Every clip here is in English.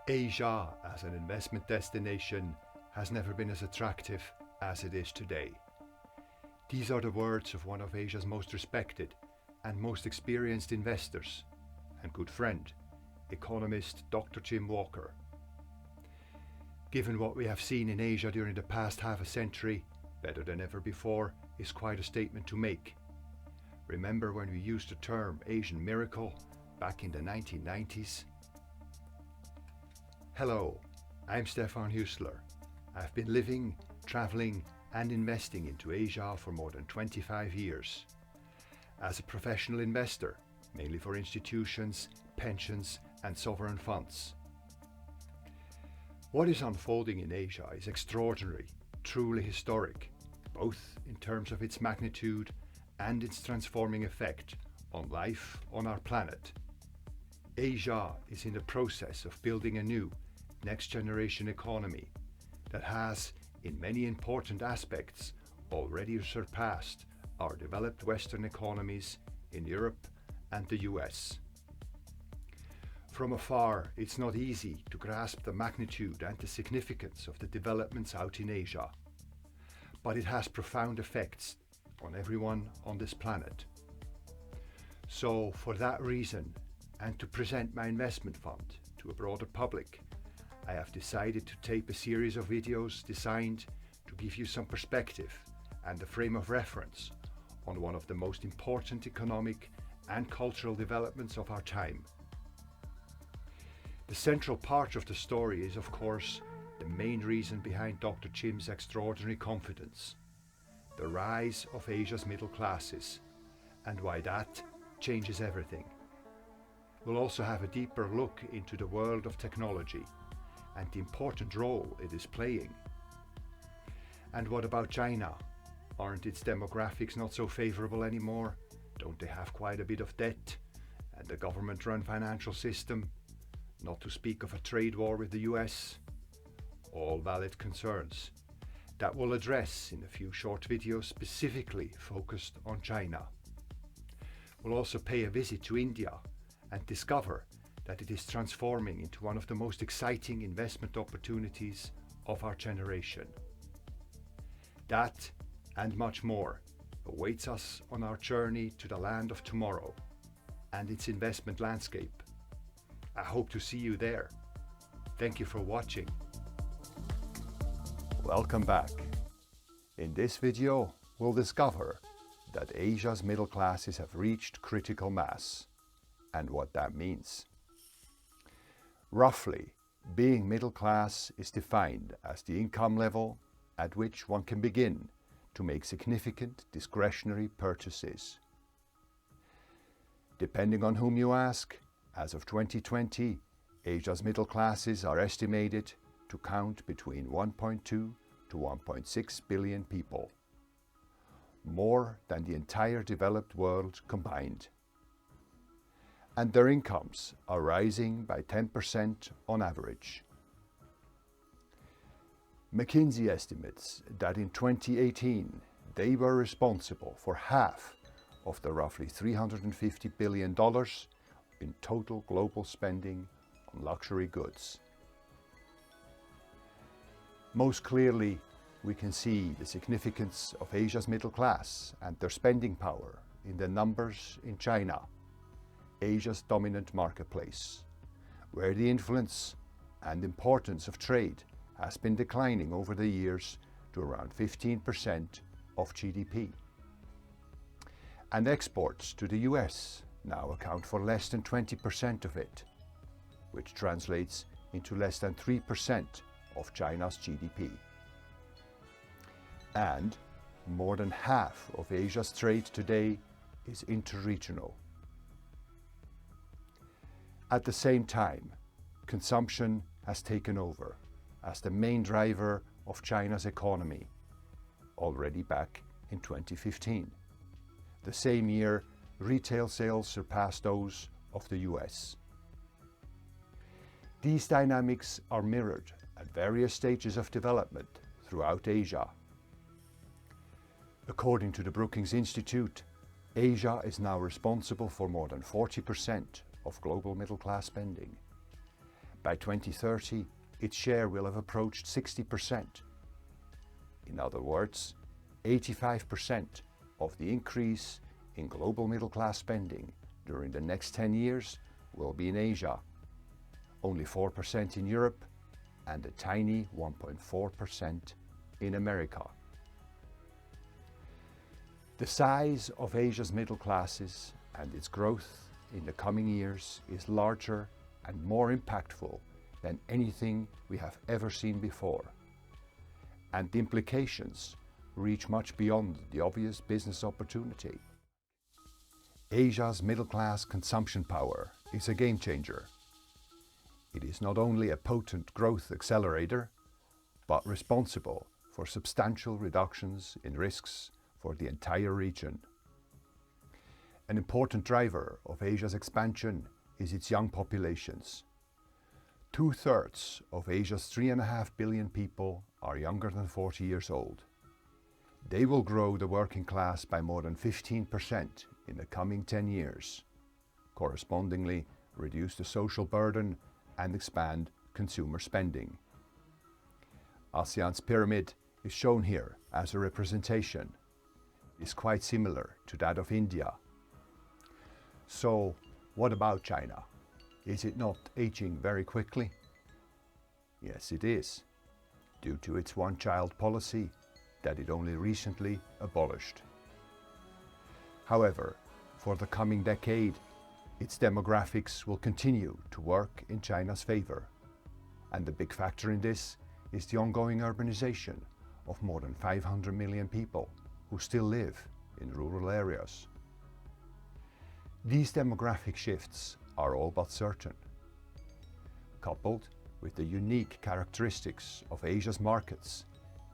Asia as an investment destination has never been as attractive as it is today. These are the words of one of Asia's most respected and most experienced investors and good friend, economist Dr. Jim Walker. Given what we have seen in Asia during the past half a century, better than ever before is quite a statement to make. Remember when we used the term Asian miracle back in the 1990s? Hello, I'm Stephan Huesler. I've been living, traveling and investing into Asia for more than 25 years. As a professional investor, mainly for institutions, pensions and sovereign funds. What is unfolding in Asia is extraordinary, truly historic, both in terms of its magnitude and its transforming effect on life on our planet. Asia is in the process of building a new, next-generation economy that has, in many important aspects, already surpassed our developed Western economies in Europe and the US. From afar, it's not easy to grasp the magnitude and the significance of the developments out in Asia, but it has profound effects on everyone on this planet. So, for that reason, and to present my investment fund to a broader public, I have decided to tape a series of videos designed to give you some perspective and a frame of reference on one of the most important economic and cultural developments of our time. The central part of the story is, of course, the main reason behind Dr. Jim's extraordinary confidence, the rise of Asia's middle classes, and why that changes everything. We'll also have a deeper look into the world of technology and the important role it is playing. And what about China? Aren't its demographics not so favorable anymore? Don't they have quite a bit of debt and a government-run financial system? Not to speak of a trade war with the US. All valid concerns that we'll address in a few short videos specifically focused on China. We'll also pay a visit to India and discover that it is transforming into one of the most exciting investment opportunities of our generation. That and much more awaits us on our journey to the land of tomorrow and its investment landscape. I hope to see you there. Thank you for watching. Welcome back. In this video, we'll discover that Asia's middle classes have reached critical mass and what that means. Roughly, being middle class is defined as the income level at which one can begin to make significant discretionary purchases. Depending on whom you ask, as of 2020, Asia's middle classes are estimated to count between 1.2 to 1.6 billion people, more than the entire developed world combined. And their incomes are rising by 10% on average. McKinsey estimates that in 2018, they were responsible for half of the roughly $350 billion in total global spending on luxury goods. Most clearly, we can see the significance of Asia's middle class and their spending power in the numbers in China, Asia's dominant marketplace, where the influence and importance of trade has been declining over the years to around 15% of GDP. And exports to the US now account for less than 20% of it, which translates into less than 3% of China's GDP. And more than half of Asia's trade today is interregional. At the same time, consumption has taken over as the main driver of China's economy, already back in 2015. The same year, retail sales surpassed those of the US. These dynamics are mirrored at various stages of development throughout Asia. According to the Brookings Institute, Asia is now responsible for more than 40% of global middle-class spending. By 2030, its share will have approached 60%. In other words, 85% of the increase in global middle-class spending during the next 10 years will be in Asia, only 4% in Europe, and a tiny 1.4% in America. The size of Asia's middle classes and its growth in the coming years is larger and more impactful than anything we have ever seen before. And the implications reach much beyond the obvious business opportunity. Asia's middle-class consumption power is a game changer. It is not only a potent growth accelerator, but responsible for substantial reductions in risks for the entire region. An important driver of Asia's expansion is its young populations. 2/3 of Asia's 3.5 billion people are younger than 40 years old. They will grow the working class by more than 15% in the coming 10 years, correspondingly reduce the social burden and expand consumer spending. ASEAN's pyramid is shown here as a representation. It is quite similar to that of India. So, what about China? Is it not aging very quickly? Yes, it is, due to its one-child policy that it only recently abolished. However, for the coming decade, its demographics will continue to work in China's favor. And the big factor in this is the ongoing urbanization of more than 500 million people who still live in rural areas. These demographic shifts are all but certain. Coupled with the unique characteristics of Asia's markets,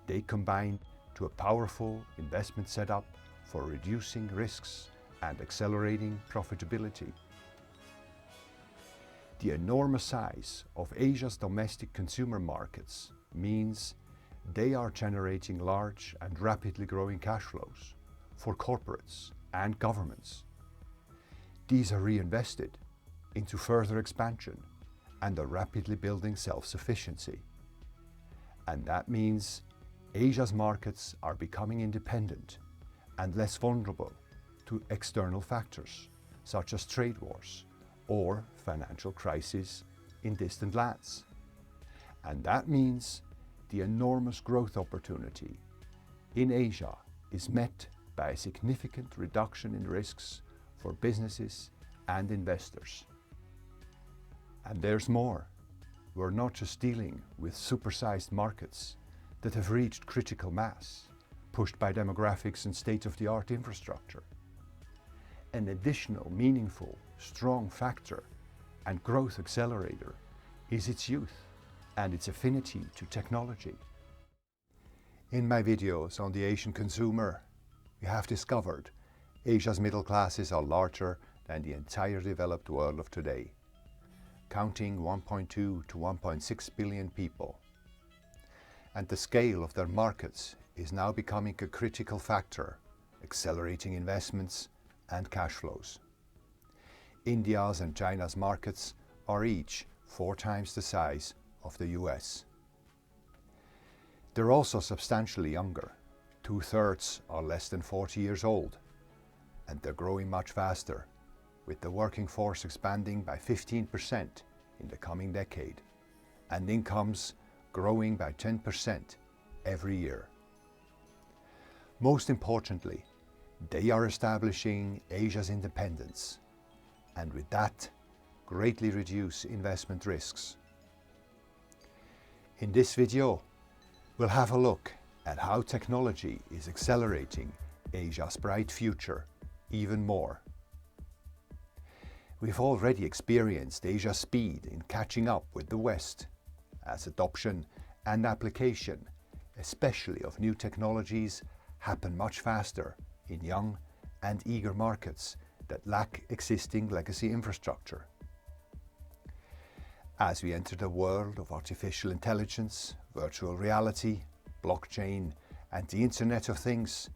they combine to a powerful investment setup for reducing risks and accelerating profitability. The enormous size of Asia's domestic consumer markets means they are generating large and rapidly growing cash flows for corporates and governments. These are reinvested into further expansion and a rapidly building self-sufficiency. And that means Asia's markets are becoming independent and less vulnerable to external factors such as trade wars or financial crises in distant lands. And that means the enormous growth opportunity in Asia is met by a significant reduction in risks for businesses and investors. And there's more. We're not just dealing with supersized markets that have reached critical mass, pushed by demographics and state-of-the-art infrastructure. An additional meaningful, strong factor and growth accelerator is its youth and its affinity to technology. In my videos on the Asian consumer, we have discovered Asia's middle classes are larger than the entire developed world of today, counting 1.2 to 1.6 billion people. And the scale of their markets is now becoming a critical factor, accelerating investments and cash flows. India's and China's markets are each 4 times the size of the US. They're also substantially younger. 2/3 are less than 40 years old, and they're growing much faster, with the working force expanding by 15% in the coming decade, and incomes growing by 10% every year. Most importantly, they are establishing Asia's independence, and with that, greatly reduce investment risks. In this video, we'll have a look at how technology is accelerating Asia's bright future even more. We've already experienced Asia's speed in catching up with the West, as adoption and application, especially of new technologies, happen much faster in young and eager markets that lack existing legacy infrastructure. As we enter the world of artificial intelligence, virtual reality, blockchain, and the Internet of Things,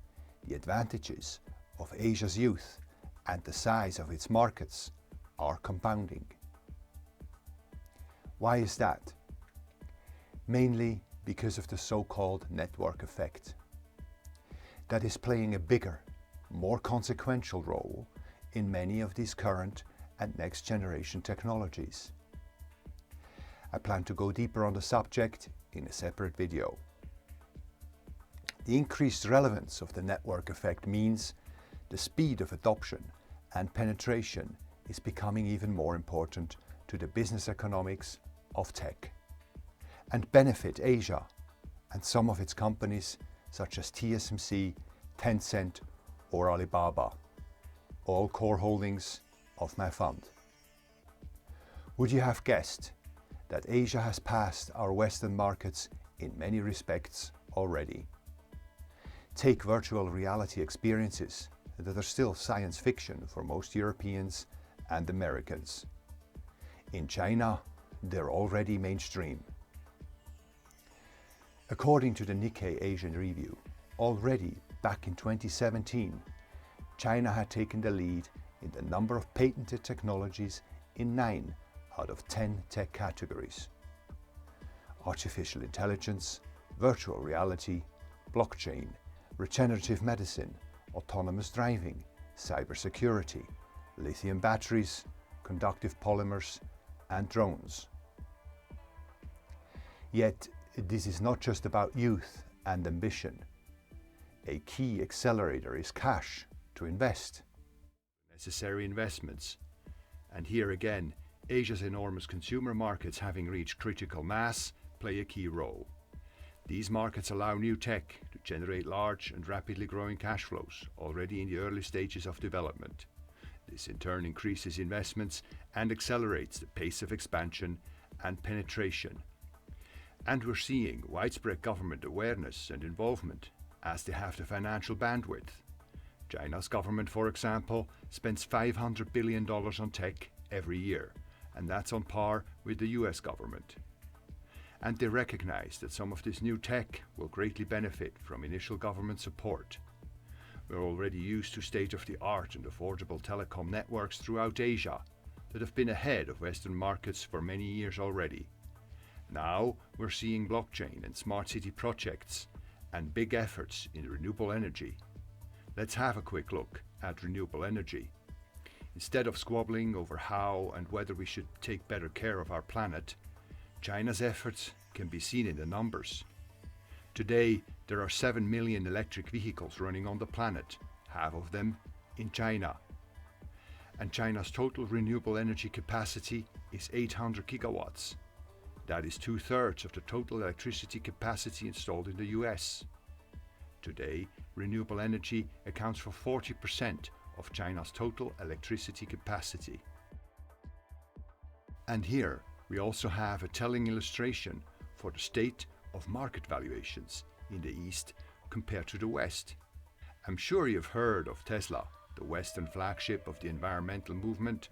the advantages of Asia's youth and the size of its markets are compounding. Why is that? Mainly because of the so-called network effect. That is playing a bigger, more consequential role in many of these current and next generation technologies. I plan to go deeper on the subject in a separate video. The increased relevance of the network effect means the speed of adoption and penetration is becoming even more important to the business economics of tech, and benefit Asia and some of its companies such as TSMC, Tencent or Alibaba, all core holdings of my fund. Would you have guessed that Asia has passed our Western markets in many respects already? Take virtual reality experiences that are still science fiction for most Europeans and Americans. In China, they're already mainstream. According to the Nikkei Asian Review, already back in 2017, China had taken the lead in the number of patented technologies in 9 out of 10 tech categories. Artificial intelligence, virtual reality, blockchain, regenerative medicine, autonomous driving, cybersecurity, lithium batteries, conductive polymers, and drones. Yet, this is not just about youth and ambition. A key accelerator is cash to invest. Necessary investments. And here again, Asia's enormous consumer markets, having reached critical mass, play a key role. These markets allow new tech to generate large and rapidly growing cash flows already in the early stages of development. This in turn increases investments and accelerates the pace of expansion and penetration. And we're seeing widespread government awareness and involvement as they have the financial bandwidth. China's government, for example, spends $500 billion on tech every year, and that's on par with the US government. And they recognize that some of this new tech will greatly benefit from initial government support. We're already used to state-of-the-art and affordable telecom networks throughout Asia that have been ahead of Western markets for many years already. Now we're seeing blockchain and smart city projects and big efforts in renewable energy. Let's have a quick look at renewable energy. Instead of squabbling over how and whether we should take better care of our planet, China's efforts can be seen in the numbers. Today, there are 7 million electric vehicles running on the planet, half of them in China. And China's total renewable energy capacity is 800 gigawatts. That is 2/3 of the total electricity capacity installed in the US. Today, renewable energy accounts for 40% of China's total electricity capacity. And here, we also have a telling illustration for the state of market valuations in the East compared to the West. I'm sure you've heard of Tesla, the Western flagship of the environmental movement.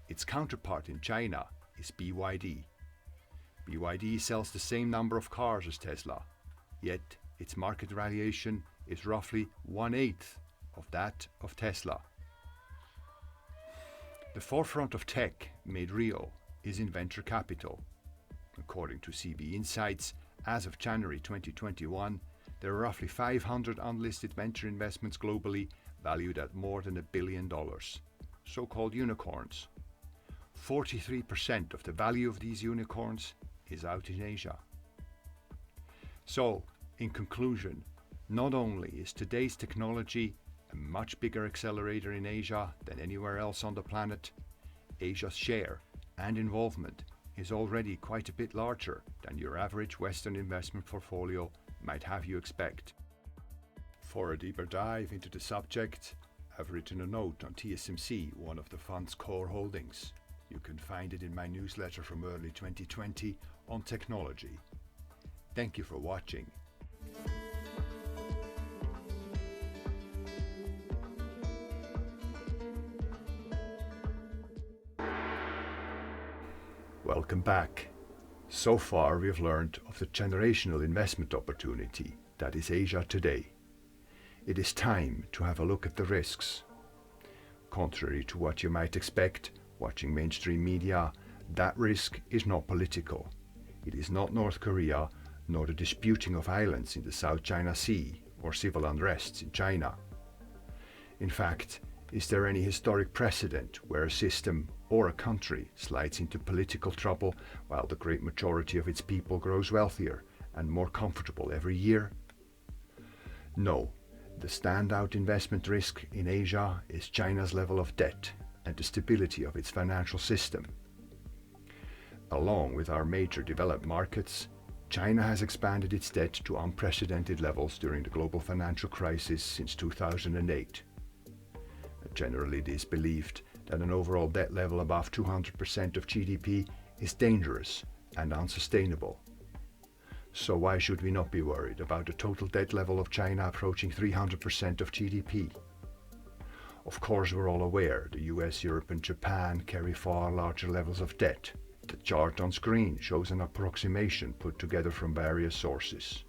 Its counterpart in China is BYD. BYD sells the same number of cars as Tesla, yet its market valuation is roughly 1/8 of that of Tesla. The forefront of tech made real is in venture capital. According to CB Insights, as of January 2021, there are roughly 500 unlisted venture investments globally valued at more than $1 billion, so-called unicorns. 43% of the value of these unicorns is out in Asia. So, in conclusion, not only is today's technology a much bigger accelerator in Asia than anywhere else on the planet, Asia's share and involvement is already quite a bit larger than your average Western investment portfolio might have you expect. For a deeper dive into the subject, I've written a note on TSMC, one of the fund's core holdings. You can find it in my newsletter from early 2020 on technology. Thank you for watching. Welcome back. So far we've learned of the generational investment opportunity that is Asia today. It is time to have a look at the risks. Contrary to what you might expect watching mainstream media, That risk is not political. It is not North Korea, nor the disputing of islands in the South China Sea or civil unrests in China. In fact, is there any historic precedent where a system or a country slides into political trouble while the great majority of its people grows wealthier and more comfortable every year? No, the standout investment risk in Asia is China's level of debt and the stability of its financial system. Along with our major developed markets, China has expanded its debt to unprecedented levels during the global financial crisis since 2008. Generally, it is believed that an overall debt level above 200% of GDP is dangerous and unsustainable. So why should we not be worried about the total debt level of China approaching 300% of GDP? Of course, we're all aware the US, Europe and Japan carry far larger levels of debt. The chart on screen shows an approximation put together from various sources.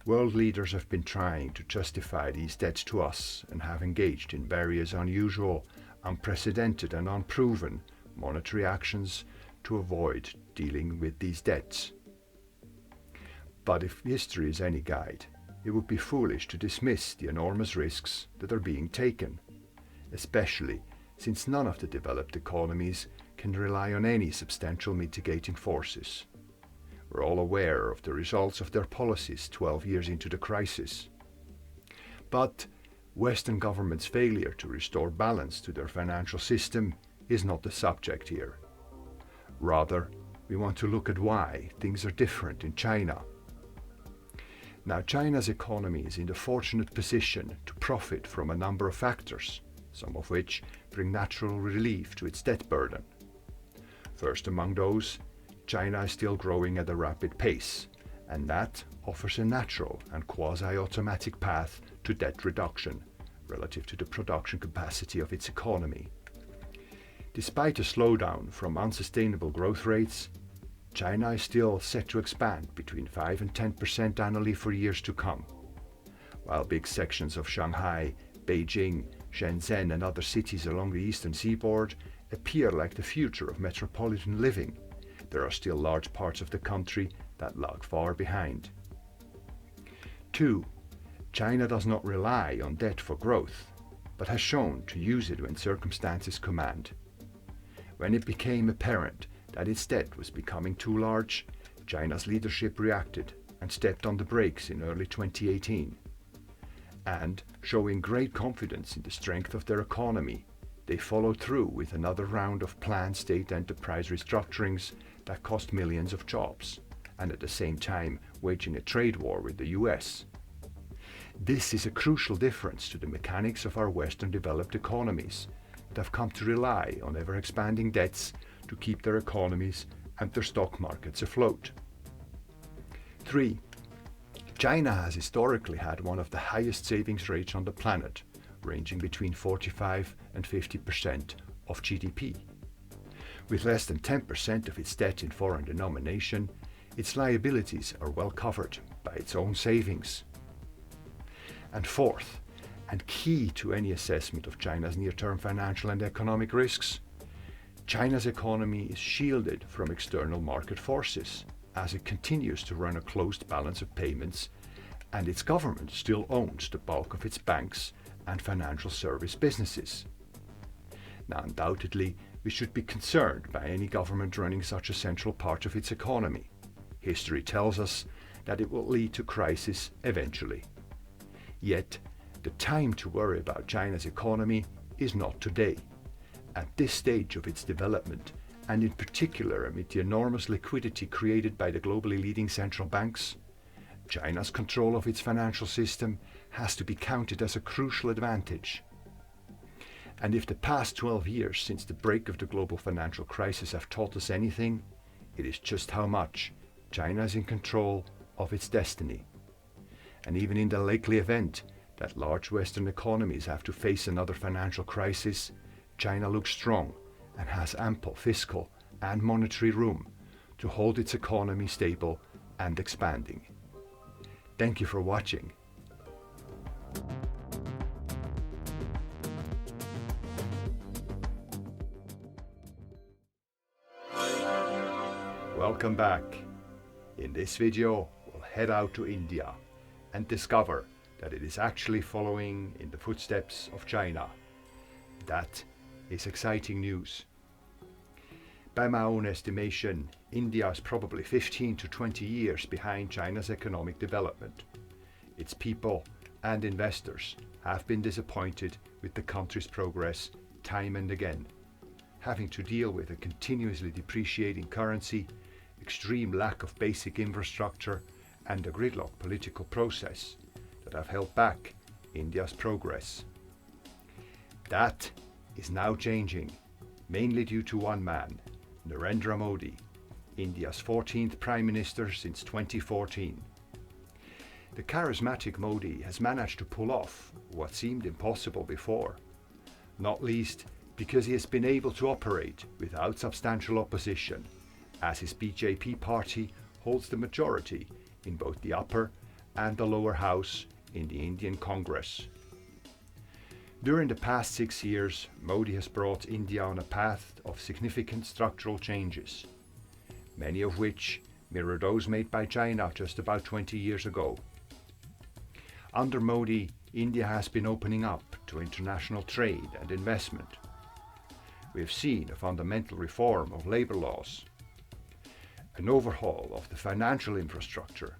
World leaders have been trying to justify these debts to us and have engaged in various unusual, unprecedented and unproven monetary actions to avoid dealing with these debts. But if history is any guide, it would be foolish to dismiss the enormous risks that are being taken, especially since none of the developed economies can rely on any substantial mitigating forces. We're all aware of the results of their policies 12 years into the crisis. But Western governments' failure to restore balance to their financial system is not the subject here. Rather, we want to look at why things are different in China. Now, China's economy is in the fortunate position to profit from a number of factors, some of which bring natural relief to its debt burden. First among those, China is still growing at a rapid pace, and that offers a natural and quasi-automatic path to debt reduction relative to the production capacity of its economy. Despite a slowdown from unsustainable growth rates, China is still set to expand between 5 and 10% annually for years to come. While big sections of Shanghai, Beijing, Shenzhen and other cities along the eastern seaboard appear like the future of metropolitan living, there are still large parts of the country that lag far behind. 2. China does not rely on debt for growth, but has shown to use it when circumstances command. When it became apparent that its debt was becoming too large, China's leadership reacted and stepped on the brakes in early 2018. And, showing great confidence in the strength of their economy, they followed through with another round of planned state enterprise restructurings that cost millions of jobs, and at the same time waging a trade war with the US. This is a crucial difference to the mechanics of our Western developed economies that have come to rely on ever-expanding debts to keep their economies and their stock markets afloat. 3. China has historically had one of the highest savings rates on the planet, ranging between 45 and 50% of GDP. With less than 10% of its debt in foreign denomination, its liabilities are well covered by its own savings. And fourth, and key to any assessment of China's near-term financial and economic risks, China's economy is shielded from external market forces as it continues to run a closed balance of payments, and its government still owns the bulk of its banks and financial service businesses. Now, undoubtedly, we should be concerned by any government running such a central part of its economy. History tells us that it will lead to crisis eventually. Yet, the time to worry about China's economy is not today. At this stage of its development, and in particular amid the enormous liquidity created by the globally leading central banks, China's control of its financial system has to be counted as a crucial advantage. And if the past 12 years since the break of the global financial crisis have taught us anything, it is just how much China is in control of its destiny. And even in the likely event that large Western economies have to face another financial crisis, China looks strong and has ample fiscal and monetary room to hold its economy stable and expanding. Thank you for watching. Welcome back. In this video, we'll head out to India and discover that it is actually following in the footsteps of China. That is exciting news. By my own estimation, India is probably 15 to 20 years behind China's economic development. Its people and investors have been disappointed with the country's progress time and again, having to deal with a continuously depreciating currency, extreme lack of basic infrastructure, and a gridlock political process that have held back India's progress. That is now changing, mainly due to one man, Narendra Modi, India's 14th Prime Minister since 2014. The charismatic Modi has managed to pull off what seemed impossible before, not least because he has been able to operate without substantial opposition, as his BJP party holds the majority in both the upper and the lower house in the Indian Congress. During the past 6 years, Modi has brought India on a path of significant structural changes, many of which mirror those made by China just about 20 years ago. Under Modi, India has been opening up to international trade and investment. We have seen a fundamental reform of labor laws, an overhaul of the financial infrastructure,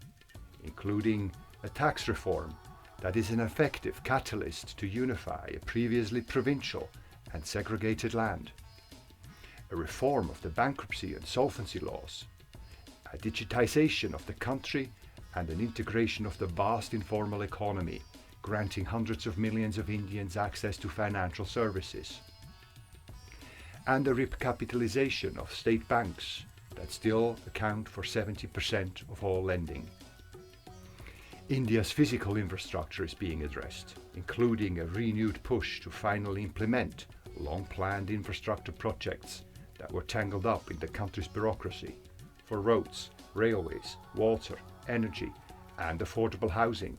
including a tax reform that is an effective catalyst to unify a previously provincial and segregated land, a reform of the bankruptcy and solvency laws, a digitization of the country, and an integration of the vast informal economy, granting hundreds of millions of Indians access to financial services, and a recapitalization of state banks that still account for 70% of all lending. India's physical infrastructure is being addressed, including a renewed push to finally implement long-planned infrastructure projects that were tangled up in the country's bureaucracy for roads, railways, water, energy, and affordable housing.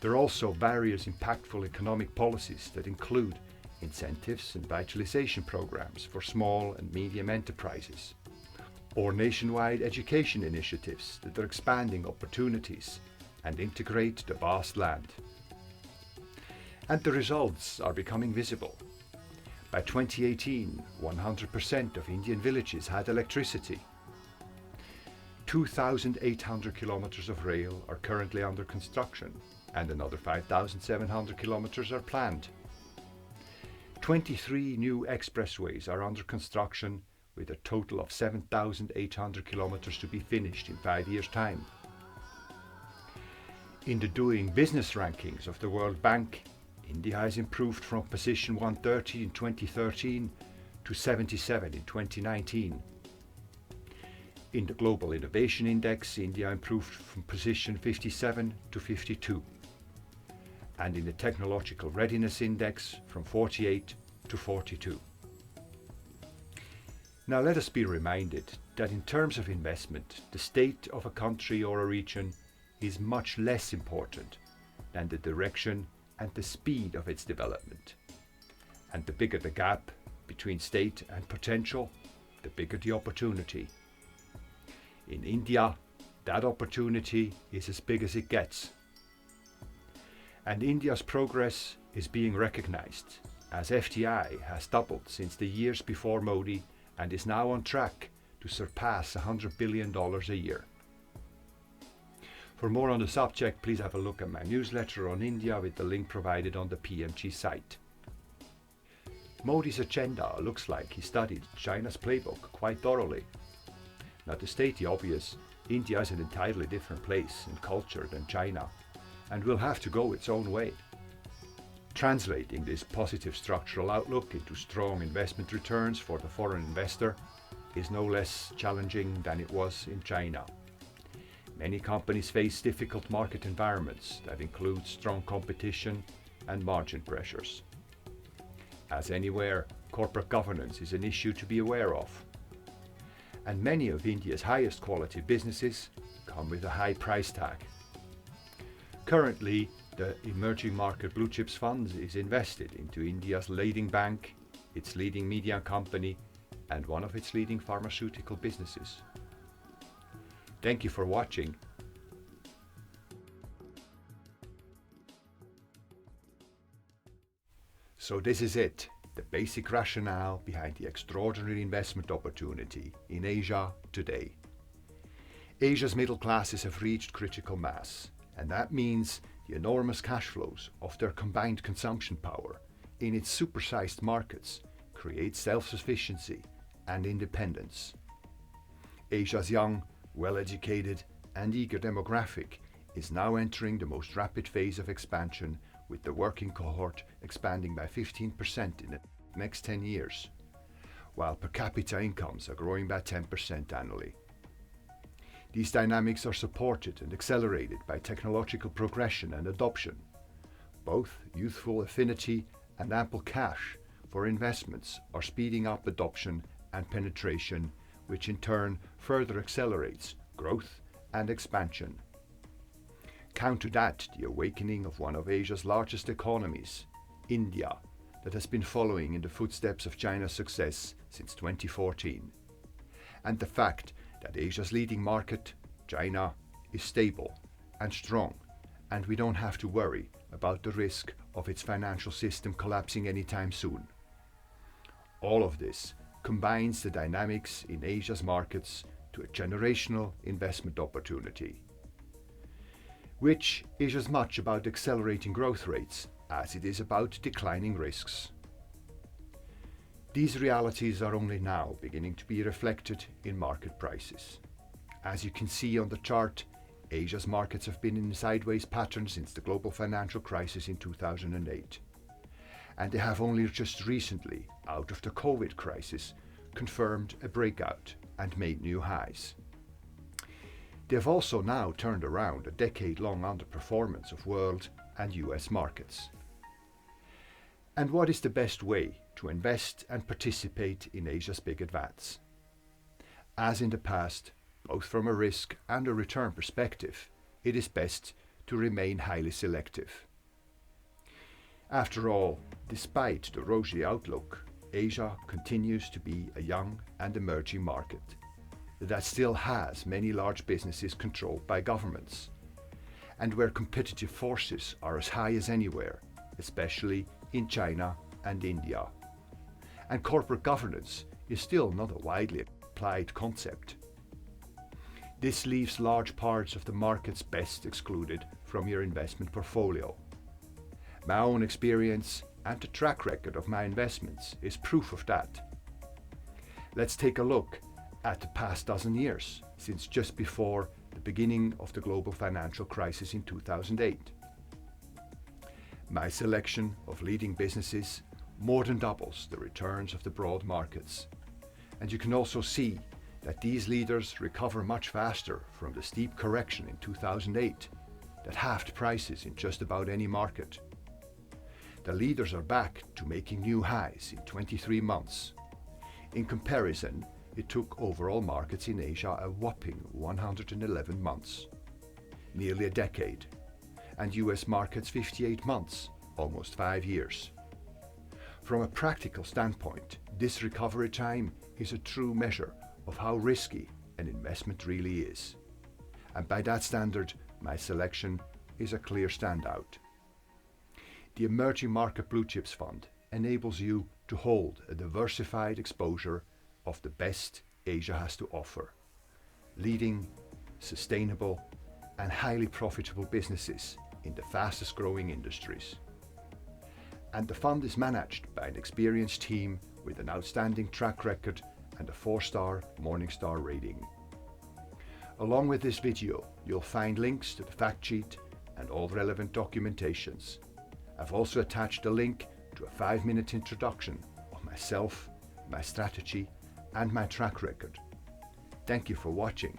There are also various impactful economic policies that include incentives and vitalization programs for small and medium enterprises, or nationwide education initiatives that are expanding opportunities and integrate the vast land. And the results are becoming visible. By 2018, 100% of Indian villages had electricity. 2,800 kilometers of rail are currently under construction, and another 5,700 kilometers are planned. 23 new expressways are under construction, with a total of 7,800 kilometers to be finished in 5 years' time. In the Doing Business rankings of the World Bank, India has improved from position 130 in 2013 to 77 in 2019. In the Global Innovation Index, India improved from position 57 to 52. And in the Technological Readiness Index, from 48 to 42. Now let us be reminded that in terms of investment, the state of a country or a region is much less important than the direction and the speed of its development. And the bigger the gap between state and potential, the bigger the opportunity. In India, that opportunity is as big as it gets. And India's progress is being recognized, as FDI has doubled since the years before Modi and is now on track to surpass $100 billion a year. For more on the subject, please have a look at my newsletter on India with the link provided on the PMG site. Modi's agenda looks like he studied China's playbook quite thoroughly. Now, to state the obvious, India is an entirely different place and culture than China, and will have to go its own way. Translating this positive structural outlook into strong investment returns for the foreign investor is no less challenging than it was in China. Many companies face difficult market environments that include strong competition and margin pressures. As anywhere, corporate governance is an issue to be aware of. And many of India's highest quality businesses come with a high price tag. Currently, the emerging market blue chips fund is invested into India's leading bank, its leading media company, and one of its leading pharmaceutical businesses. Thank you for watching. So this is it, the basic rationale behind the extraordinary investment opportunity in Asia today. Asia's middle classes have reached critical mass, and that means the enormous cash flows of their combined consumption power in its supersized markets create self-sufficiency and independence. Asia's young, well-educated and eager demographic is now entering the most rapid phase of expansion, with the working cohort expanding by 15% in the next 10 years, while per capita incomes are growing by 10% annually. These dynamics are supported and accelerated by technological progression and adoption. Both youthful affinity and ample cash for investments are speeding up adoption and penetration, which in turn further accelerates growth and expansion. Count to that the awakening of one of Asia's largest economies, India, that has been following in the footsteps of China's success since 2014. And the fact that Asia's leading market, China, is stable and strong, and we don't have to worry about the risk of its financial system collapsing anytime soon. All of this combines the dynamics in Asia's markets to a generational investment opportunity, which is as much about accelerating growth rates as it is about declining risks. These realities are only now beginning to be reflected in market prices. As you can see on the chart, Asia's markets have been in a sideways pattern since the global financial crisis in 2008. And they have only just recently, out of the COVID crisis, confirmed a breakout and made new highs. They have also now turned around a decade-long underperformance of world and US markets. And what is the best way to invest and participate in Asia's big advance? As in the past, both from a risk and a return perspective, it is best to remain highly selective. After all, despite the rosy outlook, Asia continues to be a young and emerging market that still has many large businesses controlled by governments, and where competitive forces are as high as anywhere, especially in China and India. And corporate governance is still not a widely applied concept. This leaves large parts of the markets best excluded from your investment portfolio. My own experience and the track record of my investments is proof of that. Let's take a look at the past dozen years, since just before the beginning of the global financial crisis in 2008. My selection of leading businesses more than doubles the returns of the broad markets. And you can also see that these leaders recover much faster from the steep correction in 2008 that halved prices in just about any market. The leaders are back to making new highs in 23 months. In comparison, it took overall markets in Asia a whopping 111 months, nearly a decade, and US markets 58 months, almost 5 years. From a practical standpoint, this recovery time is a true measure of how risky an investment really is. And by that standard, my selection is a clear standout. The Emerging Market Blue Chips Fund enables you to hold a diversified exposure of the best Asia has to offer, leading, sustainable, and highly profitable businesses in the fastest growing industries. And the fund is managed by an experienced team with an outstanding track record and a 4-star Morningstar rating. Along with this video, you'll find links to the fact sheet and all relevant documentations. I've also attached a link to a 5-minute introduction of myself, my strategy, and my track record. Thank you for watching.